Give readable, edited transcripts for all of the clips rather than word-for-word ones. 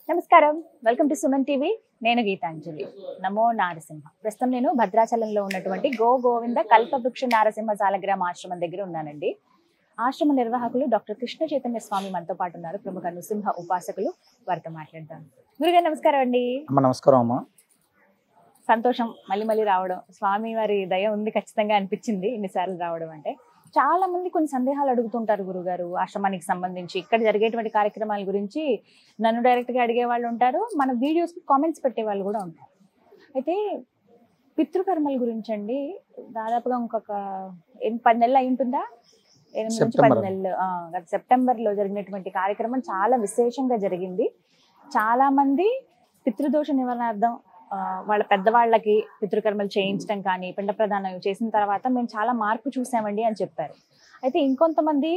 నమస్కారం, welcome to Suman TV. నేను గీతాంజలి. నమో నారసింహ. ప్రస్తుతం నేను భద్రాచలంలో ఉన్నటువంటి గోవింద కల్పవృక్ష నారసింహ సాలగ్రామ ఆశ్రమం దగ్గర ఉన్నానండి. ఆశ్రమ నిర్వాహకులు డాక్టర్ కృష్ణ చైతన్య స్వామి మనతో పాటు ఉన్నారు. ప్రముఖ నృసింహ ఉపాసకులు, వారితో మాట్లాడదాం. గురుగారు నమస్కారం అండి. నమస్కారం అమ్మా. సంతోషం మళ్ళీ రావడం, స్వామి వారి దయ ఉంది ఖచ్చితంగా అనిపించింది ఇన్నిసార్లు రావడం. అంటే చాలా మంది కొన్ని సందేహాలు అడుగుతుంటారు గురుగారు, ఆశ్రమానికి సంబంధించి ఇక్కడ జరిగేటువంటి కార్యక్రమాల గురించి నన్ను డైరెక్ట్గా అడిగే వాళ్ళు ఉంటారు, మన వీడియోస్కి కామెంట్స్ పెట్టే వాళ్ళు కూడా ఉంటారు. అయితే పితృకర్మల గురించి అండి, దాదాపుగా ఇంకొక 10 నెలలు అయి ఉంటుందా, 8 నుంచి 10 నెలలు, సెప్టెంబర్లో జరిగినటువంటి కార్యక్రమం చాలా విశేషంగా జరిగింది. చాలా మంది పితృదోష నివారణార్థం వాళ్ళ పెద్దవాళ్ళకి పితృకర్మలు చేయించడం కానీ, పిండ ప్రదానం చేసిన తర్వాత మేము చాలా మార్పు చూసామండి అని చెప్పారు. అయితే ఇంకొంతమంది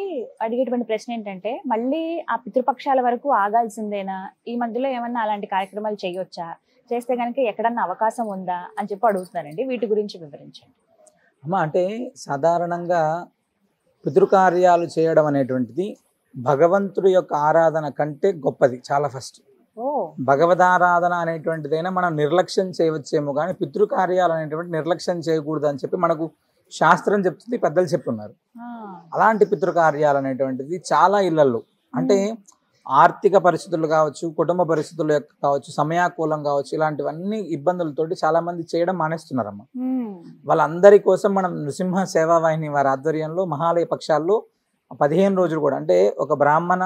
అడిగేటువంటి ప్రశ్న ఏంటంటే, మళ్ళీ ఆ పితృపక్షాల వరకు ఆగాల్సిందేనా, ఈ మధ్యలో ఏమన్నా అలాంటి కార్యక్రమాలు చేయొచ్చా, చేస్తే కనుక ఎక్కడన్నా అవకాశం ఉందా అని చెప్పి అడుగుతున్నారండి. వీటి గురించి వివరించండి అమ్మా. అంటే సాధారణంగా పితృకార్యాలు చేయడం అనేటువంటిది భగవంతుడి యొక్క ఆరాధన కంటే గొప్పది. చాలా ఫస్ట్ భగవదారాధన అనేటువంటిదైనా మనం నిర్లక్ష్యం చేయవచ్చేమో, కానీ పితృకార్యాలు అనేటువంటి నిర్లక్ష్యం చేయకూడదు అని చెప్పి మనకు శాస్త్రం చెప్తుంది, పెద్దలు చెప్తున్నారు. అలాంటి పితృకార్యాలు అనేటువంటిది చాలా ఇళ్లలో, అంటే ఆర్థిక పరిస్థితులు కావచ్చు, కుటుంబ పరిస్థితులు కావచ్చు, సమయాకూలం కావచ్చు, ఇలాంటివన్నీ ఇబ్బందులతోటి చాలా మంది చేయడం మానేస్తున్నారమ్మ. వాళ్ళందరి కోసం మనం నృసింహ సేవావాహిని వారి ఆధ్వర్యంలో మహాలయ పక్షాల్లో 15 రోజులు కూడా, అంటే ఒక బ్రాహ్మణ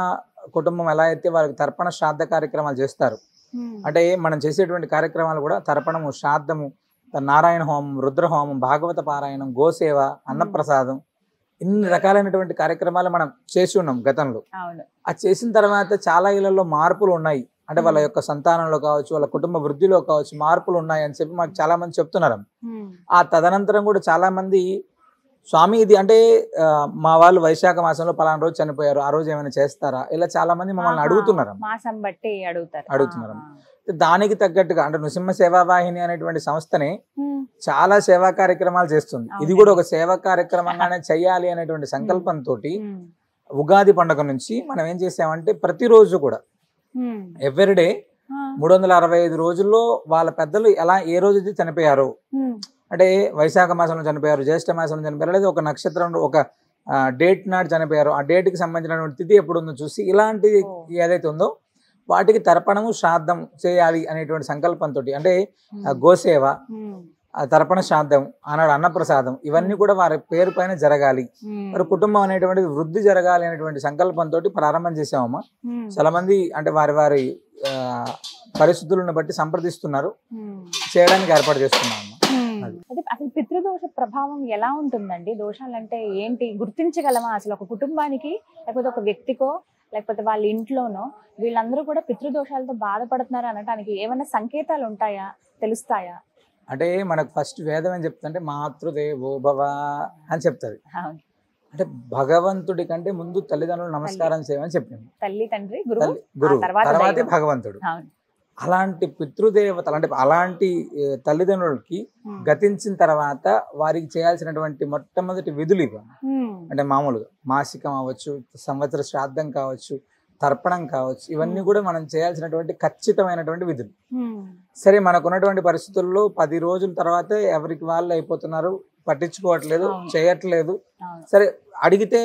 కుటుంబం ఎలా అయితే వారికి తర్పణ శ్రాద్ధ కార్యక్రమాలు చేస్తారు, అంటే మనం చేసేటువంటి కార్యక్రమాలు కూడా తర్పణము, శ్రాద్ధము, నారాయణ హోమం, రుద్రహోమం, భాగవత పారాయణం, గోసేవ, అన్నప్రసాదం, ఇన్ని రకాలైనటువంటి కార్యక్రమాలు మనం చేసి ఉన్నాం గతంలో. అది చేసిన తర్వాత చాలా ఇళ్లలో మార్పులు ఉన్నాయి, అంటే వాళ్ళ యొక్క సంతానంలో కావచ్చు, వాళ్ళ కుటుంబ వృద్ధిలో కావచ్చు మార్పులు ఉన్నాయి అని చెప్పి మాకు చాలా మంది చెప్తున్నారు. ఆ తదనంతరం కూడా చాలా మంది, స్వామి ఇది అంటే మా వాళ్ళు వైశాఖ మాసంలో పలానా రోజు చనిపోయారు, ఆ రోజు ఏమైనా చేస్తారా, ఇలా చాలా మంది మమ్మల్ని అడుగుతున్నారు. దానికి తగ్గట్టుగా అంటే నృసింహ సేవావాహిని అనేటువంటి సంస్థనే చాలా సేవా కార్యక్రమాలు చేస్తుంది. ఇది కూడా ఒక సేవా కార్యక్రమంగానే చెయ్యాలి అనేటువంటి సంకల్పంతో ఉగాది పండుగ నుంచి మనం ఏం చేసామంటే, ప్రతిరోజు కూడా ఎవ్రీడే 365 రోజుల్లో వాళ్ళ పెద్దలు ఎలా ఏ రోజు చనిపోయారో, అంటే వైశాఖ మాసంలో చనిపోయారు, జ్యేష్ఠ మాసంలో చనిపోయారు, లేదా ఒక నక్షత్రంలో ఒక డేట్ నాడు చనిపోయారు, ఆ డేట్కి సంబంధించినటువంటి తిథి ఎప్పుడు ఉందో చూసి ఇలాంటిది ఏదైతే ఉందో వాటికి తర్పణము శ్రాద్ధం చేయాలి అనేటువంటి సంకల్పంతో, అంటే గోసేవ, తర్పణ శ్రాద్ధం, ఆనాడు అన్నప్రసాదం, ఇవన్నీ కూడా వారి పేరు పైన జరగాలి, వారి కుటుంబం అనేటువంటిది వృద్ధి జరగాలి అనేటువంటి సంకల్పంతో ప్రారంభం చేసామమ్మా. చాలా మంది అంటే వారి వారి పరిస్థితులను బట్టి సంప్రదిస్తున్నారు, చేయడానికి ఏర్పాటు చేస్తున్నాము. అసలు పితృదోష ప్రభావం ఎలా ఉంటుందండి? దోషాలంటే ఏంటి గుర్తించగలమా అసలు? ఒక కుటుంబానికి, లేకపోతే ఒక వ్యక్తికో, లేకపోతే వాళ్ళ ఇంట్లోనో వీళ్ళందరూ కూడా పితృదోషాలతో బాధపడుతున్నారు అనడానికి ఏమైనా సంకేతాలు ఉంటాయా, తెలుస్తాయా? అంటే మనకు ఫస్ట్ వేదం ఏం చెప్తుందంటే, మాతృదేవో భవ అని చెప్తుంది. అంటే భగవంతుడి కంటే ముందు తల్లిదండ్రులు నమస్కారం చేయమని చెప్పింది. తల్లి, తండ్రి, గురువు, తర్వాతే భగవంతుడు. అలాంటి పితృదేవతలు, అంటే అలాంటి తల్లిదండ్రులకి గతించిన తర్వాత వారికి చేయాల్సినటువంటి మొట్టమొదటి విధులు ఇవి. అంటే మామూలుగా మాసికం అవ్వచ్చు, సంవత్సర శ్రాద్ధం కావచ్చు, తర్పణం కావచ్చు, ఇవన్నీ కూడా మనం చేయాల్సినటువంటి ఖచ్చితమైనటువంటి విధులు. సరే, మనకున్నటువంటి పరిస్థితుల్లో 10 రోజుల తర్వాత ఎవరికి వాళ్ళు అయిపోతున్నారు, పట్టించుకోవట్లేదు, చేయట్లేదు. సరే, అడిగితే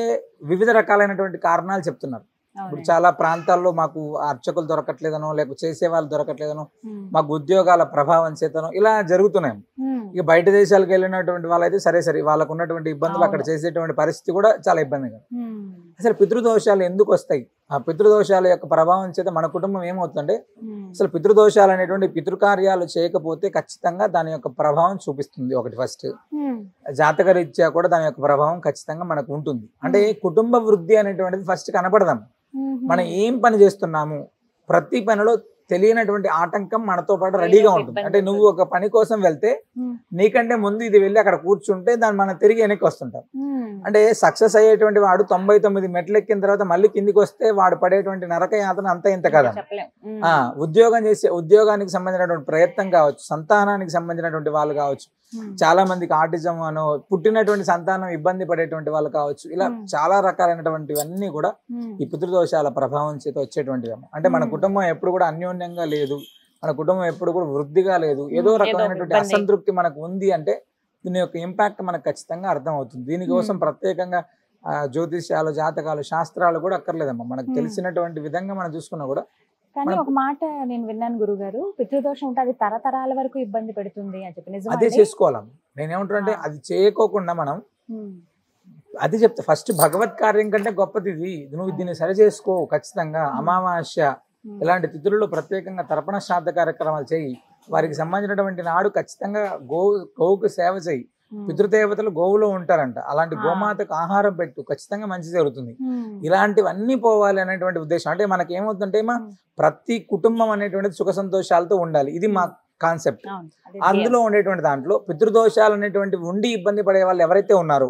వివిధ రకాలైనటువంటి కారణాలు చెప్తున్నారు. ఇప్పుడు చాలా ప్రాంతాల్లో మాకు అర్చకులు దొరకట్లేదనో, లేకపోతే చేసే వాళ్ళు దొరకట్లేదనో, మాకు ఉద్యోగాల ప్రభావం చేతనో ఇలా జరుగుతున్నాయి. ఇక బయట దేశాలకు వెళ్ళినటువంటి వాళ్ళైతే సరే వాళ్ళకు ఉన్నటువంటి ఇబ్బందులు, అక్కడ చేసేటువంటి పరిస్థితి కూడా చాలా ఇబ్బందిగా. అసలు పితృదోషాలు ఎందుకు వస్తాయి? ఆ పితృదోషాల యొక్క ప్రభావం చేత మన కుటుంబం ఏమవుతుందంటే, అసలు పితృదోషాలు అనేటువంటి పితృకార్యాలు చేయకపోతే ఖచ్చితంగా దాని యొక్క ప్రభావం చూపిస్తుంది. ఒకటి ఫస్ట్ జాతక రీత్యా కూడా దాని యొక్క ప్రభావం ఖచ్చితంగా మనకు ఉంటుంది. అంటే కుటుంబ వృద్ధి అనేటువంటిది ఫస్ట్ కనపడదాం. మనం ఏం పని చేస్తున్నాము, ప్రతి పనిలో తెలియనటువంటి ఆటంకం మనతో పాటు రెడీగా ఉంటుంది. అంటే నువ్వు ఒక పని కోసం వెళ్తే నీకంటే ముందు ఇది వెళ్ళి అక్కడ కూర్చుంటే దాన్ని మనం తిరిగి వెనక్కి వస్తుంటాం. అంటే సక్సెస్ అయ్యేటువంటి వాడు 99 మెట్లు ఎక్కిన తర్వాత మళ్ళీ కిందికి వస్తే వాడు పడేటువంటి నరక యాతన అంత ఇంత కదా. ఉద్యోగానికి సంబంధించినటువంటి ప్రయత్నం కావచ్చు, సంతానానికి సంబంధించినటువంటి వాళ్ళు కావచ్చు, చాలా మందికి ఆటిజం అనో, పుట్టినటువంటి సంతానం ఇబ్బంది పడేటువంటి వాళ్ళు కావచ్చు, ఇలా చాలా రకాలైనటువంటివన్నీ కూడా ఈ పితృదోషాల ప్రభావం చేత వచ్చేటువంటివి. అంటే మన కుటుంబం ఎప్పుడు కూడా అన్యోన్యంగా లేదు, మన కుటుంబం ఎప్పుడు కూడా వృద్ధిగా లేదు, ఏదో రకమైనటువంటి అసంతృప్తి మనకు ఉంది అంటే దీని యొక్క ఇంపాక్ట్ మనకు ఖచ్చితంగా అర్థం అవుతుంది. దీనికోసం ప్రత్యేకంగా జ్యోతిష్యాలు, జాతకాలు, శాస్త్రాలు కూడా అక్కర్లేదమ్మా. మనకు తెలిసినటువంటి విధంగా మనం చూసుకున్నా కూడా. కానీ ఒక మాట నేను విన్నాను గురుగారు, పితృదోషం ఉంటే అది తరతరాల వరకు ఇబ్బంది పెడుతుంది అని చెప్పి. నిజమా? అదే చేసుకోవాలమ్మా. నేనేమంటున్నా, అది చేయకోకుండా మనం అది చెప్తా. ఫస్ట్ భగవత్ కార్యం కంటే గొప్పది ఇది, నువ్వు దీన్ని సరి చేసుకో ఖచ్చితంగా. అమావాస్య ఇలాంటి తిథులలో ప్రత్యేకంగా తర్పణ శ్రాద్ధ కార్యక్రమాలు చేయి. వారికి సంబంధించినటువంటి నాడు ఖచ్చితంగా గోవుకు సేవ చేయి. పితృదేవతలు గోవులో ఉంటారంట, అలాంటి గోమాతకు ఆహారం పెట్టు, ఖచ్చితంగా మంచి జరుగుతుంది. ఇలాంటివన్నీ పోవాలి అనేటువంటి ఉద్దేశం. అంటే మనకి ఏమవుతుందంటే ప్రతి కుటుంబం అనేటువంటిది సుఖ సంతోషాలతో ఉండాలి, ఇది మా కాన్సెప్ట్. అందులో ఉండేటువంటి దాంట్లో పితృదోషాలు అనేటువంటి ఉండి ఇబ్బంది పడే వాళ్ళు ఎవరైతే ఉన్నారో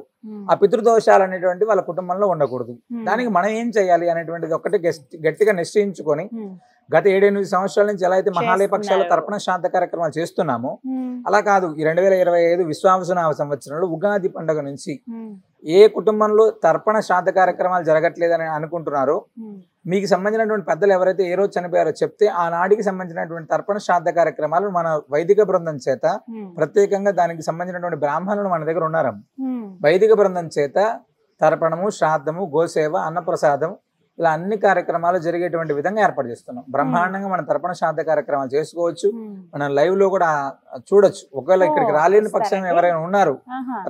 ఆ పితృదోషాలు అనేటువంటి వాళ్ళ కుటుంబంలో ఉండకూడదు. దానికి మనం ఏం చేయాలి అనేటువంటిది ఒకటి గట్టిగా నిశ్చయించుకొని గత 7-8 సంవత్సరాల నుంచి ఎలా అయితే మహాలయ పక్షాలు తర్పణ శ్రాద్ధ కార్యక్రమాలు చేస్తున్నామో అలా కాదు, ఈ 2025 విశ్వావసునామ సంవత్సరంలో ఉగాది పండుగ నుంచి ఏ కుటుంబంలో తర్పణ శ్రాద్ధ కార్యక్రమాలు జరగట్లేదని అనుకుంటున్నారో, మీకు సంబంధించినటువంటి పెద్దలు ఎవరైతే ఏ రోజు చనిపోయారో చెప్తే ఆ నాడికి సంబంధించినటువంటి తర్పణ శ్రాద్ధ కార్యక్రమాలు మన వైదిక బృందం చేత, ప్రత్యేకంగా దానికి సంబంధించినటువంటి బ్రాహ్మణులు మన దగ్గర ఉన్నారు, వైదిక బృందం చేత తర్పణము, శ్రాద్ధము, గోసేవ, అన్నప్రసాదం ఇలా అన్ని కార్యక్రమాలు జరిగేటువంటి విధంగా ఏర్పాటు చేస్తున్నాం. బ్రహ్మాండంగా మన తర్పణ శ్రాద్ధ కార్యక్రమాలు చేసుకోవచ్చు, మనం లైవ్ లో కూడా చూడొచ్చు. ఒకవేళ ఇక్కడికి రాలేని పక్షం ఎవరైనా ఉన్నారు,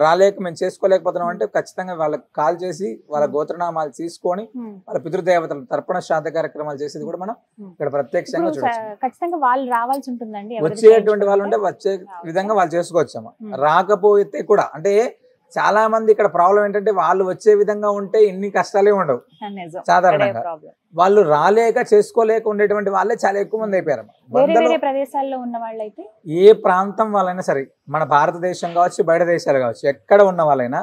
రాలేక మేము చేసుకోలేకపోతున్నాం అంటే ఖచ్చితంగా వాళ్ళకి కాల్ చేసి వాళ్ళ గోత్రనామాలు తీసుకొని వాళ్ళ పితృదేవతల తర్పణ శ్రాద్ధ కార్యక్రమాలు చేసేది కూడా మనం ఇక్కడ ప్రత్యక్షంగా చూడొచ్చు. ఖచ్చితంగా వాళ్ళు రావాల్సి ఉంటుందండి, వచ్చేటువంటి వాళ్ళు ఉంటే వచ్చే విధంగా వాళ్ళు చేసుకోవచ్చమ్మా. రాకపోతే కూడా అంటే చాలా మంది ఇక్కడ ప్రాబ్లం ఏంటంటే వాళ్ళు వచ్చే విధంగా ఉంటే ఇన్ని కష్టాలే ఉండవు. సాధారణంగా వాళ్ళు రాలేక చేసుకోలేక ఉండేటువంటి వాళ్ళే చాలా ఎక్కువ మంది అయిపోయారు. ప్రదేశాల్లో ఉన్న వాళ్ళైతే ఏ ప్రాంతం వాళ్ళైనా సరే, మన భారతదేశం కావచ్చు, బయట దేశాలు కావచ్చు, ఎక్కడ ఉన్న వాళ్ళైనా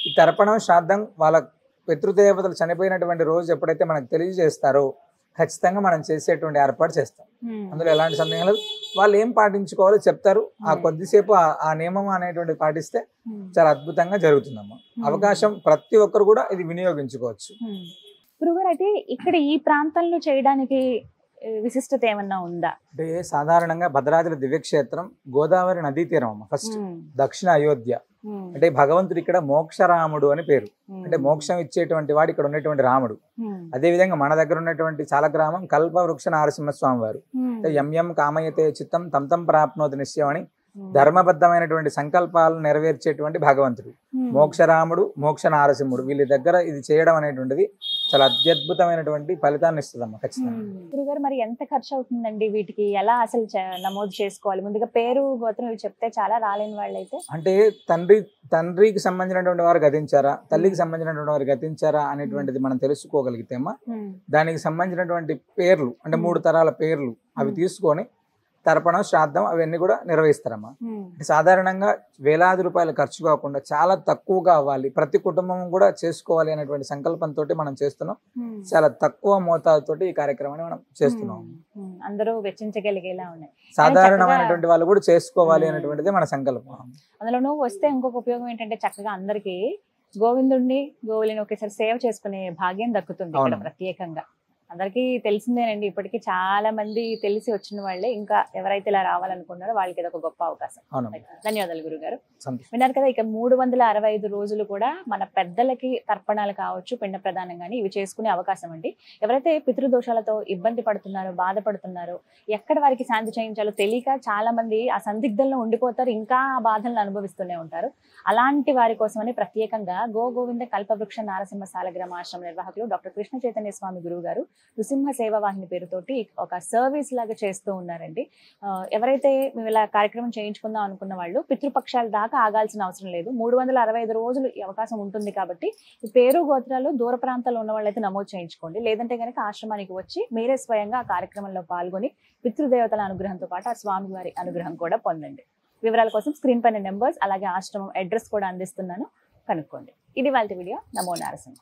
ఈ తర్పణం, శ్రాద్ధం వాళ్ళ పితృదేవతలు చనిపోయినటువంటి రోజు ఎప్పుడైతే మనకు తెలియజేస్తారో ఖచ్చితంగా మనం చేసేటువంటి ఏర్పాటు చేస్తాం. అందులో ఎలాంటి సందేహం లేదు. వాళ్ళు ఏం పాటించుకోవాలో చెప్తారు, ఆ కొద్దిసేపు ఆ నియమం అనేటువంటి పాటిస్తే చాలా అద్భుతంగా జరుగుతుందమ్మా. అవకాశం ప్రతి ఒక్కరు కూడా ఇది వినియోగించుకోవచ్చు. గురుగారు, అయితే ఇక్కడ ఈ ప్రాంతంలో చేయడానికి విశిష్టత ఏమన్నా ఉందా? అంటే సాధారణంగా భద్రాచల దివ్యక్షేత్రం గోదావరి నదీ తీరం అమ్మ. ఫస్ట్ దక్షిణ అయోధ్య అంటే భగవంతుడు ఇక్కడ మోక్షరాముడు అని పేరు, అంటే మోక్షం ఇచ్చేటువంటి వాడు ఇక్కడ ఉన్నటువంటి రాముడు. అదే విధంగా మన దగ్గర ఉన్నటువంటి చాలా గ్రామం కల్పవృక్ష నారసింహస్వామి వారు. యం కామయతే చిత్తం తం తం ప్రాప్నోతి నిశ్చయం అని ధర్మబద్ధమైనటువంటి సంకల్పాలను నెరవేర్చేటువంటి భగవంతుడు మోక్షరాముడు, మోక్ష నారసింహుడు. వీళ్ళ దగ్గర ఇది చేయడం అనేటువంటిది చాలా అత్యద్భుతమైనటువంటి ఫలితాన్ని ఇస్తుందమ్మా ఖచ్చితంగా. గురుగారు, మరి ఎంత ఖర్చు అవుతుందండి వీటికి? ఎలా అసలు నమోదు చేసుకోవాలి? ముందుగా పేరు, గోత్రం ఇవి చెప్తే చాలా రాలేని వాళ్ళైతే. అంటే తండ్రికి సంబంధించినటువంటి వారు గతించారా, తల్లికి సంబంధించినటువంటి వారు గతించారా అనేటువంటిది మనం తెలుసుకోగలిగితే అమ్మా దానికి సంబంధించినటువంటి పేర్లు, అంటే 3 తరాల పేర్లు అవి తీసుకొని తర్పణం, శ్రాద్ధం అవన్నీ కూడా నిర్వహిస్తారమ్మా. సాధారణంగా వేలాది రూపాయలు ఖర్చు కాకుండా చాలా తక్కువగా అవ్వాలి, ప్రతి కుటుంబం కూడా చేసుకోవాలి అనేటువంటి సంకల్పంతో మనం చేస్తున్నాం. చాలా తక్కువ మోతాదుతోటి ఈ కార్యక్రమాన్ని మనం చేస్తున్నాం. అందరూ వెచ్చించగలిగేలా ఉన్నాయి. సాధారణమైనటువంటి వాళ్ళు కూడా చేసుకోవాలి అనేటువంటిది మన సంకల్పం. అందులోనూ వస్తే ఇంకొక ఉపయోగం ఏంటంటే చక్కగా అందరికి గోవిందుడిని, గోవులని ఒకేసారి సేవ చేసుకునే భాగ్యం దక్కుతుంది ఇక్కడ ప్రత్యేకంగా. అందరికీ తెలిసిందేనండి, ఇప్పటికీ చాలా మంది తెలిసి వచ్చిన వాళ్ళే. ఇంకా ఎవరైతే ఇలా రావాలనుకున్నారో వాళ్ళకి ఇది ఒక గొప్ప అవకాశం. ధన్యవాదాలు గురుగారు. విన్నారు కదా, ఇక 365 రోజులు కూడా మన పెద్దలకి తర్పణాలు కావచ్చు, పిండ ప్రదానం కానీ ఇవి చేసుకునే అవకాశం అండి. ఎవరైతే పితృదోషాలతో ఇబ్బంది పడుతున్నారో, బాధపడుతున్నారో, ఎక్కడ వారికి శాంతి చేయించాలో తెలియక చాలా మంది ఆ సందిగ్ధంలో ఉండిపోతారు, ఇంకా ఆ బాధలను అనుభవిస్తూనే ఉంటారు. అలాంటి వారి కోసమని ప్రత్యేకంగా గోవింద కల్పవృక్ష నారసింహ సాలగ్రామ ఆశ్రమ నిర్వాహకులు డాక్టర్ కృష్ణ చైతన్య స్వామి గురువు గారు నృసింహ సేవ వాహిని పేరుతోటి ఒక సర్వీస్ లాగా చేస్తూ ఉన్నారండి. ఎవరైతే మేము ఇలా కార్యక్రమం చేయించుకుందాం అనుకున్న వాళ్ళు పితృపక్షాల దాకా ఆగాల్సిన అవసరం లేదు. 365 రోజులు ఈ అవకాశం ఉంటుంది కాబట్టి పేరు, గోత్రాలు దూర ప్రాంతాల్లో ఉన్న వాళ్ళైతే నమోదు చేయించుకోండి. లేదంటే కనుక ఆశ్రమానికి వచ్చి మీరే స్వయంగా ఆ కార్యక్రమంలో పాల్గొని పితృదేవతల అనుగ్రహంతో పాటు ఆ స్వామి వారి అనుగ్రహం కూడా పొందండి. వివరాల కోసం స్క్రీన్ పైన నెంబర్స్ అలాగే ఆశ్రమం అడ్రస్ కూడా అందిస్తున్నాను, కనుక్కోండి. ఇది వాళ్ళ వీడియో. నమో నారసింహ.